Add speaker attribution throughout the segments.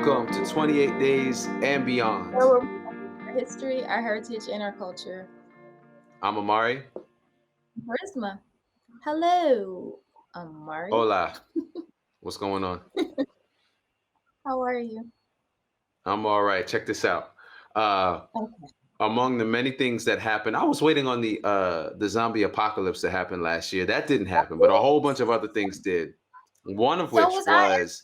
Speaker 1: Welcome to 28 Days and Beyond.
Speaker 2: Where we our history, our heritage, and our culture.
Speaker 1: I'm Amari.
Speaker 2: Charisma. Hello, Amari.
Speaker 1: Hola. What's going on?
Speaker 2: How are you?
Speaker 1: I'm all right. Check this out. Uh,
Speaker 2: Okay.
Speaker 1: among the many things that happened, I was waiting on the zombie apocalypse to happen last year. That didn't happen, but a whole bunch of other things did. One of
Speaker 2: So
Speaker 1: which
Speaker 2: was I.
Speaker 1: was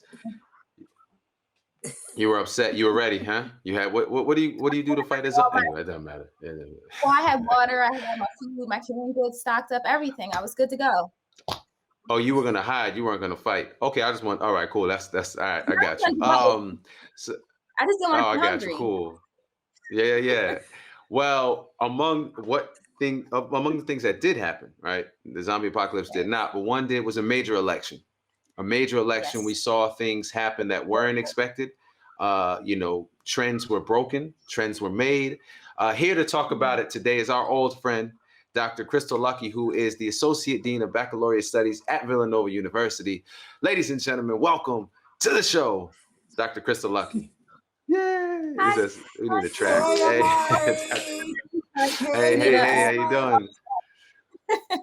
Speaker 1: you were upset. You were ready, huh? You had what do you do to fight a zombie? Anyway, it doesn't matter.
Speaker 2: Well, I had water. I had all my food, my canned goods stocked up, everything. I was good to go.
Speaker 1: Oh, you were gonna hide. You weren't gonna fight. Okay, I just want. All right, cool. That's all right. I
Speaker 2: I
Speaker 1: got you.
Speaker 2: didn't want to both.
Speaker 1: So,
Speaker 2: I just didn't
Speaker 1: oh,
Speaker 2: want to
Speaker 1: I
Speaker 2: be
Speaker 1: got you.
Speaker 2: hungry.
Speaker 1: Cool. Yeah. Well, among the things that did happen, right? The zombie apocalypse did not, but one did was a major election. A major election. We
Speaker 2: Yes.
Speaker 1: saw things happen that weren't expected. Trends were broken. Trends were made. Here to talk about it today is our old friend, Dr. Crystal Lucky, who is the Associate Dean of Baccalaureate Studies at Villanova University. Ladies and gentlemen, welcome to the show, Dr. Crystal Lucky. Yay! He
Speaker 2: Hi.
Speaker 1: says we need a track.
Speaker 3: Hey,
Speaker 1: Hey,
Speaker 3: Amari.
Speaker 1: hey,
Speaker 3: Hey,
Speaker 1: hey,
Speaker 2: Anita.
Speaker 1: hey, how you doing?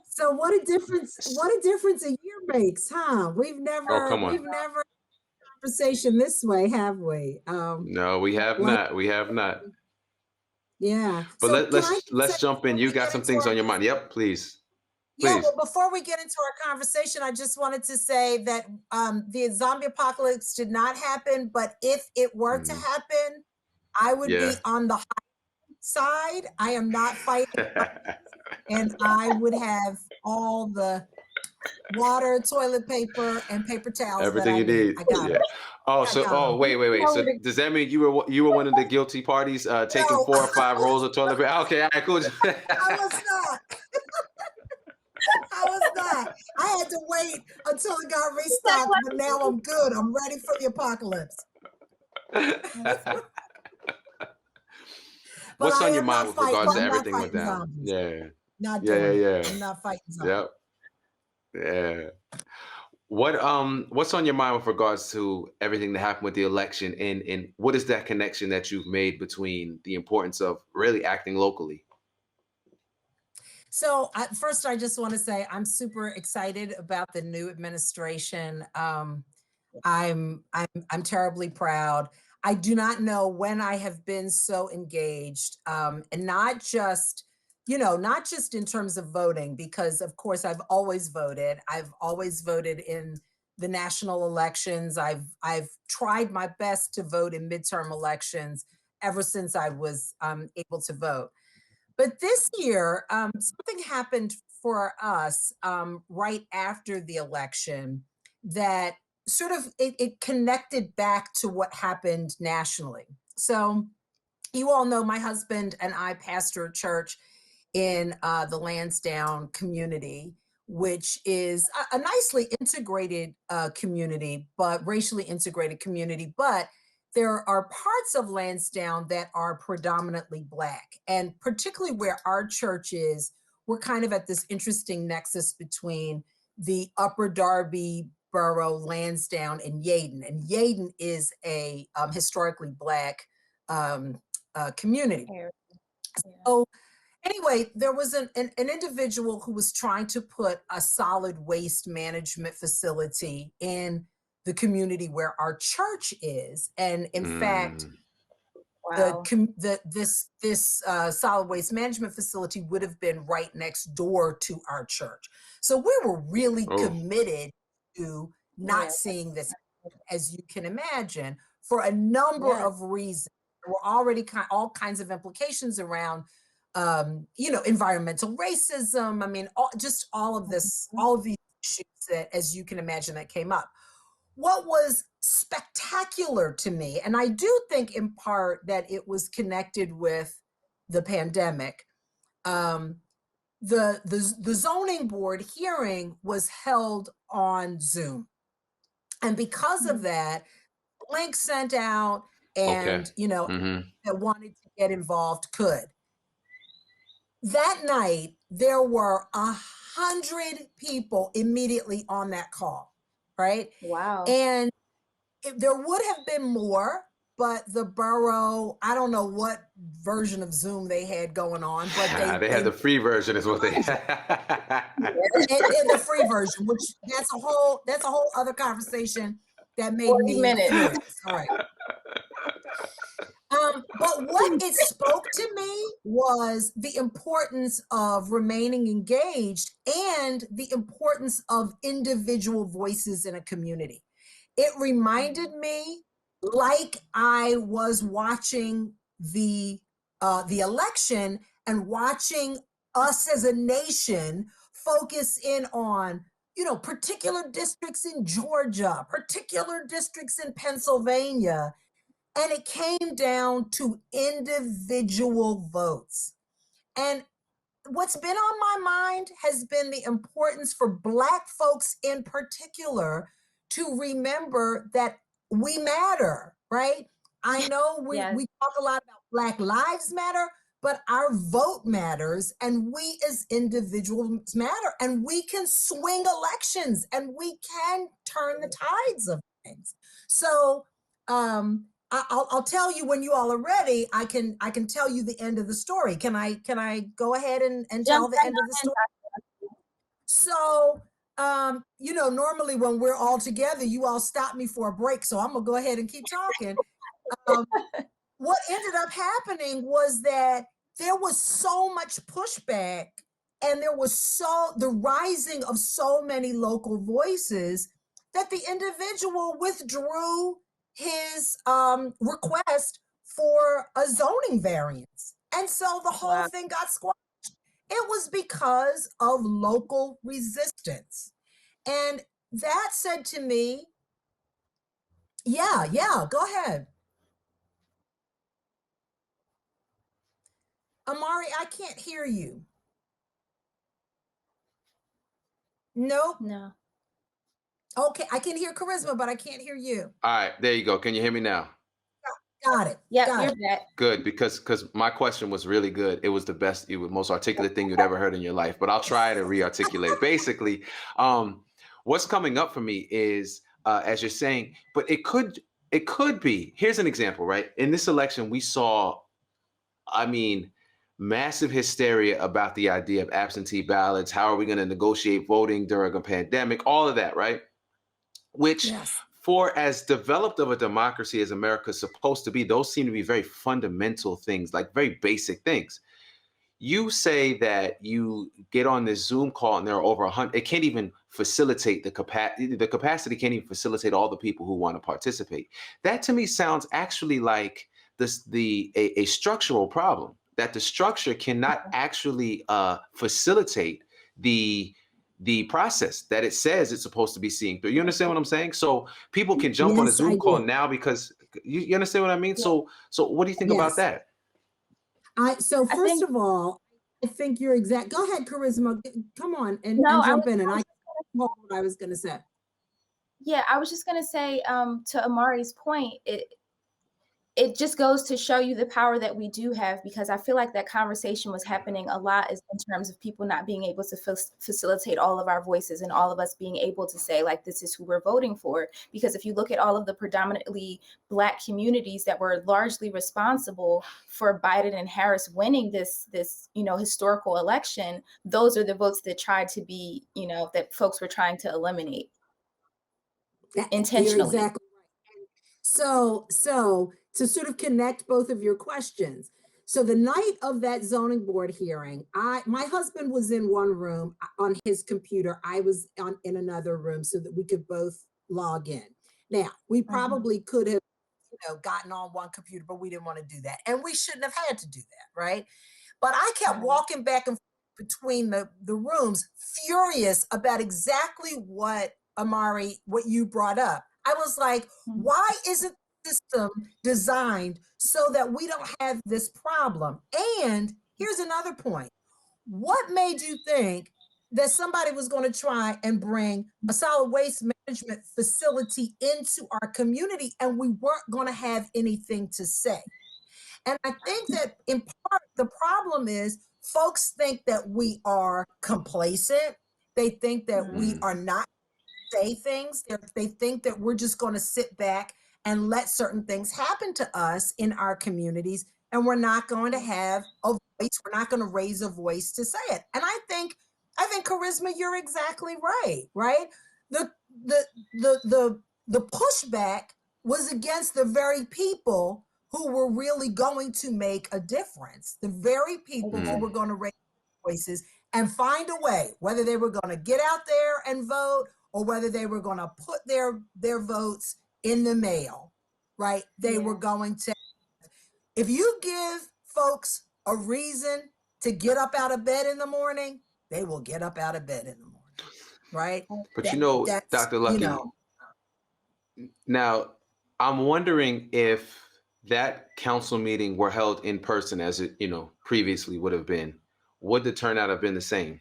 Speaker 3: so what a difference! What a difference a year makes, huh? We've
Speaker 1: Oh,
Speaker 3: never,
Speaker 1: come on.
Speaker 3: we've never had a conversation this way, have we?
Speaker 1: No, we have
Speaker 3: Like,
Speaker 1: not. We have not.
Speaker 3: yeah.
Speaker 1: But
Speaker 3: So
Speaker 1: let,
Speaker 3: can I
Speaker 1: let's
Speaker 3: just say
Speaker 1: let's jump in.
Speaker 3: before
Speaker 1: You
Speaker 3: we
Speaker 1: got
Speaker 3: get
Speaker 1: some
Speaker 3: into
Speaker 1: things
Speaker 3: our
Speaker 1: on your mind. Yep, please,
Speaker 3: yeah,
Speaker 1: please.
Speaker 3: well, before we get into our conversation, I just wanted to say that the zombie apocalypse did not happen, but if it were to
Speaker 1: Mhm.
Speaker 3: happen, I would
Speaker 1: Yeah.
Speaker 3: be on the high side. I am not fighting, and I would have all the water, toilet paper, and paper towels that
Speaker 1: Everything
Speaker 3: I
Speaker 1: you
Speaker 3: need.
Speaker 1: need.
Speaker 3: I got
Speaker 1: Yeah.
Speaker 3: them.
Speaker 1: Oh,
Speaker 3: I
Speaker 1: so
Speaker 3: got them.
Speaker 1: wait.
Speaker 2: Over
Speaker 1: So
Speaker 2: the
Speaker 1: does that mean you were one of the guilty parties taking
Speaker 3: No,
Speaker 1: 4 or 5 rolls of toilet paper? Okay, all right, cool.
Speaker 3: I was not. I was not. I had to wait until it got restocked, but now I'm good. I'm ready for the apocalypse. But
Speaker 1: What's
Speaker 3: I
Speaker 1: on your
Speaker 3: am
Speaker 1: mind
Speaker 3: not
Speaker 1: with
Speaker 3: fighting.
Speaker 1: regards to
Speaker 3: I'm not
Speaker 1: everything went
Speaker 3: fighting
Speaker 1: down?
Speaker 3: zombies.
Speaker 1: Yeah.
Speaker 3: Not
Speaker 1: Yeah, yeah,
Speaker 3: doing it.
Speaker 1: yeah.
Speaker 3: I'm not fighting zombies.
Speaker 1: Yep. Yeah. What's on your mind with regards to everything that happened with the election, and what is that connection that you've made between the importance of really acting locally?
Speaker 3: So first, I just want to say I'm super excited about the new administration. I'm terribly proud. I do not know when I have been so engaged, and not just, not just in terms of voting, because of course I've always voted. I've always voted in the national elections. I've tried my best to vote in midterm elections ever since I was able to vote. But this year, something happened for us right after the election that sort of it connected back to what happened nationally. So you all know my husband and I pastor a church in the Lansdowne community, which is a nicely integrated community, but racially integrated community. But there are parts of Lansdowne that are predominantly Black. And particularly where our church is, we're kind of at this interesting nexus between the Upper Darby Borough, Lansdowne, and Yeadon. And Yeadon is a historically Black community.
Speaker 2: hair.
Speaker 3: So anyway, there was an individual who was trying to put a solid waste management facility in the community where our church is. And in fact,
Speaker 1: Mm.
Speaker 2: Wow.
Speaker 3: this solid waste management facility would have been right next door to our church. So we were really
Speaker 1: Oh,
Speaker 3: committed to
Speaker 2: Yeah.
Speaker 3: not seeing this, as you can imagine, for a number
Speaker 2: Yeah.
Speaker 3: of reasons. There were already all kinds of implications around, environmental racism. I mean, just all of this, all of these issues that, as you can imagine, that came up. What was spectacular to me, and I do think in part that it was connected with the pandemic. Um, the zoning board hearing was held on Zoom, and because of that, link sent out,
Speaker 1: okay.
Speaker 3: and
Speaker 1: Mm-hmm.
Speaker 3: that wanted to get involved could. That night, there were 100 people immediately on that call, right?
Speaker 2: Wow.
Speaker 3: And there would have been more, but the borough, I don't know what version of Zoom they had going on, but
Speaker 1: They had the free version is what they had.
Speaker 3: in the free version, which that's a whole other conversation that made
Speaker 2: 40
Speaker 3: me
Speaker 2: minutes.
Speaker 3: furious. All right. But what it spoke to me was the importance of remaining engaged and the importance of individual voices in a community. It reminded me, like I was watching the election and watching us as a nation focus in on, particular districts in Georgia, particular districts in Pennsylvania, and it came down to individual votes. And what's been on my mind has been the importance for Black folks in particular to remember that we matter, right? I know we talk a lot about Black Lives Matter, but our vote matters, and we as individuals matter, and we can swing elections, and we can turn the tides of things. So I'll tell you when you all are ready. I can tell you the end of the story. Can I go ahead and tell the end of the story? So normally when we're all together, you all stop me for a break. So I'm gonna go ahead and keep talking. What ended up happening was that there was so much pushback, and there was the rising of so many local voices that the individual withdrew his request for a zoning variance. And so the whole thing got squashed. It was because of local resistance. And that said to me, yeah, go ahead. Amari, I can't hear you. Nope.
Speaker 2: No.
Speaker 3: Okay, I can hear Charisma, but I can't hear you.
Speaker 1: All right, there you go. Can you hear me now?
Speaker 3: Got it.
Speaker 2: Yeah, you're back.
Speaker 1: Good, because my question was really good. It was the best, most articulate thing you'd ever heard in your life. But I'll try to re-articulate. Basically, what's coming up for me is, as you're saying, but it could be. Here's an example, right? In this election, we saw, massive hysteria about the idea of absentee ballots. How are we going to negotiate voting during a pandemic? All of that, right? Which, for as developed of a democracy as America's supposed to be, those seem to be very fundamental things, like very basic things. You say that you get on this Zoom call and there are over 100. It can't even facilitate the capacity. The capacity can't even facilitate all the people who want to participate. That to me sounds actually like a structural problem. That the structure cannot actually facilitate the process that it says it's supposed to be seeing through. You understand what I'm saying? So people can jump on a Zoom call now because you understand what I mean? Yeah. So what do you think about that?
Speaker 3: First of all, I think you're exact. Go ahead, Charisma. Come on and jump in, and I know what I was going to say.
Speaker 2: Yeah, I was just going to say to Amari's point, it just goes to show you the power that we do have, because I feel like that conversation was happening a lot in terms of people not being able to facilitate all of our voices and all of us being able to say, like, this is who we're voting for. Because if you look at all of the predominantly Black communities that were largely responsible for Biden and Harris winning this historical election, those are the votes that tried to be, that folks were trying to eliminate intentionally.
Speaker 3: You're exactly right. So to sort of connect both of your questions. So the night of that zoning board hearing, my husband was in one room on his computer. I was in another room so that we could both log in. Now, we probably could have, gotten on one computer, but we didn't want to do that. And we shouldn't have had to do that, right? But I kept walking back and forth between the rooms, furious about exactly what, Amari, what you brought up. I was like, why isn't system designed so that we don't have this problem? And here's another point. What made you think that somebody was going to try and bring a solid waste management facility into our community and we weren't going to have anything to say? And I think that in part, the problem is folks think that we are complacent. They think that we are not say things. They think that we're just going to sit back and let certain things happen to us in our communities, and we're not going to have a voice. We're not going to raise a voice to say it. And I think Charisma, you're exactly right. Right? The pushback was against the very people who were really going to make a difference. The very people who were going to raise voices and find a way, whether they were going to get out there and vote or whether they were going to put their votes in the mail, right? They were going to, if you give folks a reason to get up out of bed in the morning, they will get up out of bed in the morning, right?
Speaker 1: But Dr. Lucky, now I'm wondering if that council meeting were held in person as it, previously would have been, would the turnout have been the same?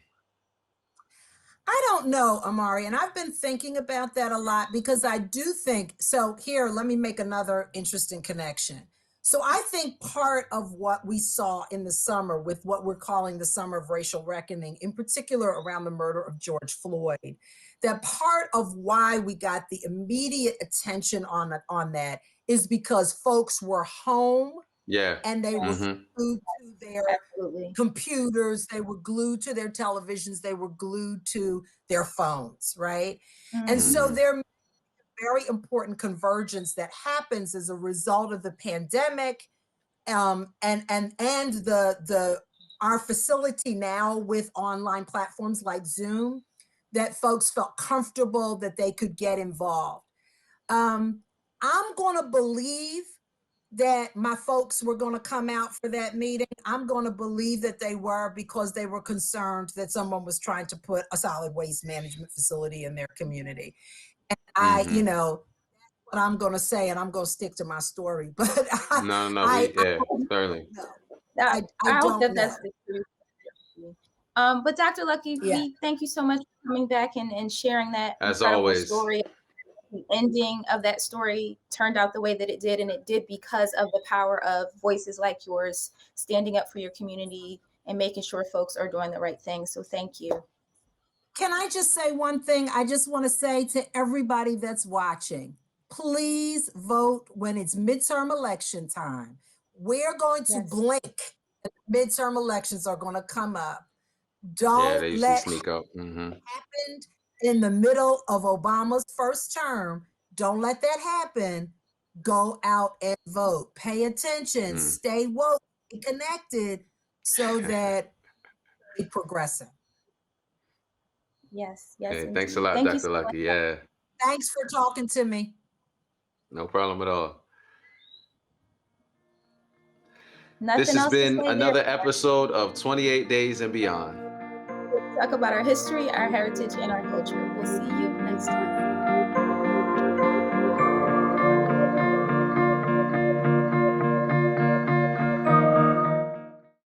Speaker 3: I don't know, Amari, and I've been thinking about that a lot because I do think, so here, let me make another interesting connection. So I think part of what we saw in the summer with what we're calling the summer of racial reckoning, in particular around the murder of George Floyd, that part of why we got the immediate attention on that is because folks were home.
Speaker 1: Yeah.
Speaker 3: And they were glued to their computers, they were glued to their televisions, they were glued to their phones, right? And so there very important convergence that happens as a result of the pandemic, and our facility now with online platforms like Zoom, that folks felt comfortable that they could get involved. I'm going to believe that my folks were going to come out for that meeting. I'm going to believe that they were because they were concerned that someone was trying to put a solid waste management facility in their community. And that's what I'm going to say, and I'm going to stick to my story. But
Speaker 1: certainly.
Speaker 2: I hope that's the truth. But Dr. Lucky, we thank you so much for coming back and sharing that
Speaker 1: as always
Speaker 2: story. The ending of that story turned out the way that it did, and it did because of the power of voices like yours standing up for your community and making sure folks are doing the right thing. So thank you.
Speaker 3: Can I just say one thing? I just want to say to everybody that's watching, please vote when it's midterm election time. We're going to blink. Midterm elections are going to come up. Don't let
Speaker 1: sneak up.
Speaker 3: Happened in the middle of Obama's first term. Don't let that happen. Go out and vote. Pay attention. Stay woke. Stay connected so that we're progressing.
Speaker 2: Yes.
Speaker 1: Hey, thanks a lot, Dr. Lucky. Yeah.
Speaker 3: Thanks for talking to me.
Speaker 1: No problem at all.
Speaker 2: Nothing
Speaker 1: this has been another episode of 28 Days and Beyond.
Speaker 2: Talk about our history, our heritage, and our culture. We'll see you next time.